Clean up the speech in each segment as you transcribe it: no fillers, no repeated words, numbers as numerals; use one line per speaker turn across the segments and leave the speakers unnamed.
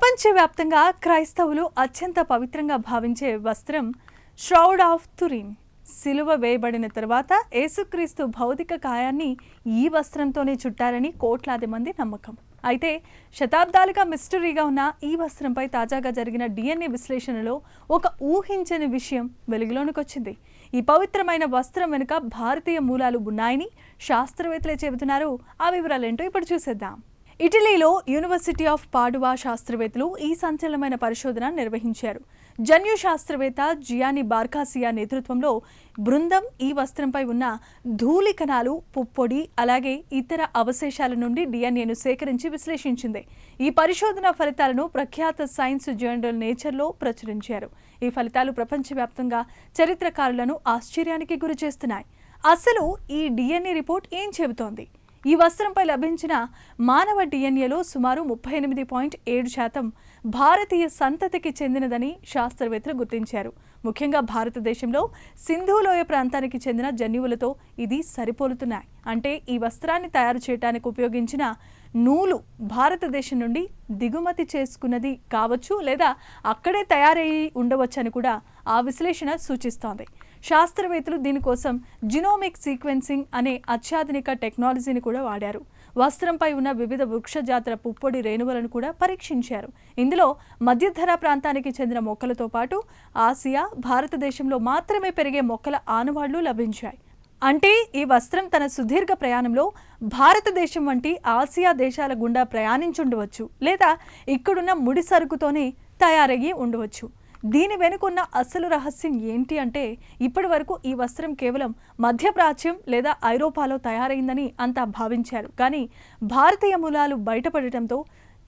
ప్రపంచవ్యాప్తంగా క్రైస్తవులు అత్యంత పవిత్రంగా భావించే వస్త్రం ష్రౌడ్ ఆఫ్ తురిన్. సిలువ వేయబడిన తర్వాత యేసుక్రీస్తు భౌతిక కాయాన్ని ఈ వస్త్రంతోనే చుట్టారని కోట్లాది మంది నమ్మకం. అయితే శతాబ్దాలుగా మిస్టరీగా ఉన్న ఈ వస్త్రంపై తాజాగా జరిగిన DNA విశ్లేషణలో ఒక ఊహించని విషయం వెలుగులోనికి వచ్చింది. ఈ పవిత్రమైన వస్త్రం వెనుక భారతీయ మూలాలు ఉన్నాయని శాస్త్రవేత్తలే చెబుతున్నారు. ఆ వివరాలేంటో ఇప్పుడు చూసేద్దాం. ఇటలీలో యూనివర్సిటీ ఆఫ్ పాడువా శాస్త్రవేత్తలు ఈ సంచలనమైన పరిశోధన నిర్వహించారు. జన్యు శాస్త్రవేత్త జియాని బార్కాసియా నేతృత్వంలో బృందం ఈ వస్త్రంపై ఉన్న ధూళి కణాలు, పుప్పొడి, అలాగే ఇతర అవశేషాల నుండి DNAను సేకరించి విశ్లేషించింది. ఈ పరిశోధన ఫలితాలను ప్రఖ్యాత సైన్స్ జర్నల్ నేచర్లో ప్రచురించారు. ఈ ఫలితాలు ప్రపంచవ్యాప్తంగా చరిత్రకారులను ఆశ్చర్యానికి గురిచేస్తున్నాయి. అసలు ఈ DNA రిపోర్ట్ ఏం చెబుతోంది? ఈ వస్త్రంపై లభించిన మానవ DNAలో సుమారు 38.7% భారతీయ సంతతికి చెందినదని శాస్త్రవేత్తలు గుర్తించారు. ముఖ్యంగా భారతదేశంలో సింధులోయ ప్రాంతానికి చెందిన జన్యువులతో ఇది సరిపోలుతున్నాయి. అంటే ఈ వస్త్రాన్ని తయారు చేయడానికి ఉపయోగించిన నూలు భారతదేశం నుండి దిగుమతి చేసుకున్నది కావచ్చు, లేదా అక్కడే తయారయ్యి ఉండవచ్చని కూడా ఆ విశ్లేషణ సూచిస్తోంది. శాస్త్రవేత్తలు దీనికోసం జినోమిక్ సీక్వెన్సింగ్ అనే అత్యాధునిక టెక్నాలజీని కూడా వాడారు. వస్త్రంపై ఉన్న వివిధ వృక్ష జాతుల పుప్పొడి రేణువులను కూడా పరీక్షించారు. ఇందులో మధ్యధరా ప్రాంతానికి చెందిన మొక్కలతో పాటు ఆసియా, భారతదేశంలో మాత్రమే పెరిగే మొక్కల ఆనవాళ్లు లభించాయి. అంటే ఈ వస్త్రం తన సుదీర్ఘ ప్రయాణంలో భారతదేశం వంటి ఆసియా దేశాల గుండా ప్రయాణించుండవచ్చు, లేదా ఇక్కడున్న ముడి సరుకుతోనే తయారయ్యి ఉండవచ్చు. దీని వెనుకున్న అసలు రహస్యం ఏంటి అంటే, ఇప్పటి వరకు ఈ వస్త్రం కేవలం మధ్యప్రాచ్యం లేదా ఐరోపాలో తయారైందని అంతా భావించారు. కానీ భారతీయ మూలాలు బయటపడటంతో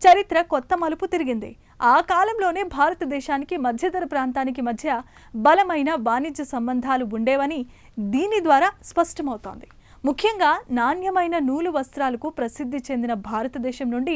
చరిత్ర కొత్త మలుపు తిరిగింది. ఆ కాలంలోనే భారతదేశానికి మధ్యధర ప్రాంతానికి మధ్య బలమైన వాణిజ్య సంబంధాలు ఉండేవని దీని ద్వారా స్పష్టమవుతోంది. ముఖ్యంగా నాణ్యమైన నూలు వస్త్రాలకు ప్రసిద్ధి చెందిన భారతదేశం నుండి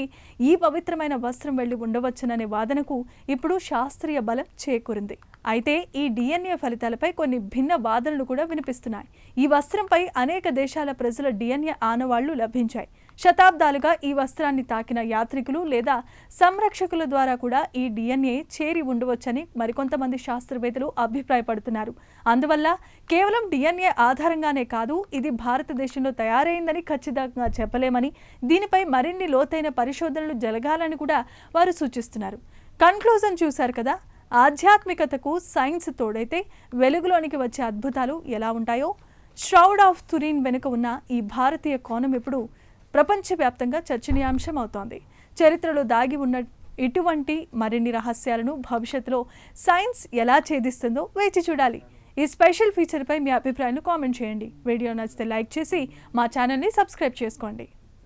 ఈ పవిత్రమైన వస్త్రం వెళ్లి ఉండవచ్చుననే వాదనకు ఇప్పుడు శాస్త్రీయ బలం చేకూరింది. అయితే ఈ DNA ఫలితాలపై కొన్ని భిన్న వాదనలు కూడా వినిపిస్తున్నాయి. ఈ వస్త్రంపై అనేక దేశాల ప్రజల DNA ఆనవాళ్లు లభించాయి. శతాబ్దాలుగా ఈ వస్త్రాన్ని తాకిన యాత్రికులు లేదా సంరక్షకుల ద్వారా కూడా ఈ DNA చేరి ఉండవచ్చని మరికొంతమంది శాస్త్రవేత్తలు అభిప్రాయపడుతున్నారు. అందువల్ల కేవలం DNA ఆధారంగానే కాదు, ఇది భారతదేశంలో తయారైందని ఖచ్చితంగా చెప్పలేమని, దీనిపై మరిన్ని లోతైన పరిశోధనలు జరగాలని కూడా వారు సూచిస్తున్నారు. కన్క్లూజన్ చూశారు కదా, ఆధ్యాత్మికతకు సైన్స్ తోడైతే వెలుగులోనికి వచ్చే అద్భుతాలు ఎలా ఉంటాయో. ష్రౌడ్ ఆఫ్ తురిన్ వెనుక ఉన్న ఈ భారతీయ కోణం ఇప్పుడు ప్రపంచవ్యాప్తంగా చర్చనీయాంశం అవుతోంది. చరిత్రలో దాగి ఉన్న ఇటువంటి మరిన్ని రహస్యాలను భవిష్యత్తులో సైన్స్ ఎలా ఛేదిస్తుందో వేచి చూడాలి. ఈ స్పెషల్ ఫీచర్పై మీ అభిప్రాయాన్ని కామెంట్ చేయండి. వీడియో నచ్చితే లైక్ చేసి మా ఛానల్ని సబ్స్క్రైబ్ చేసుకోండి.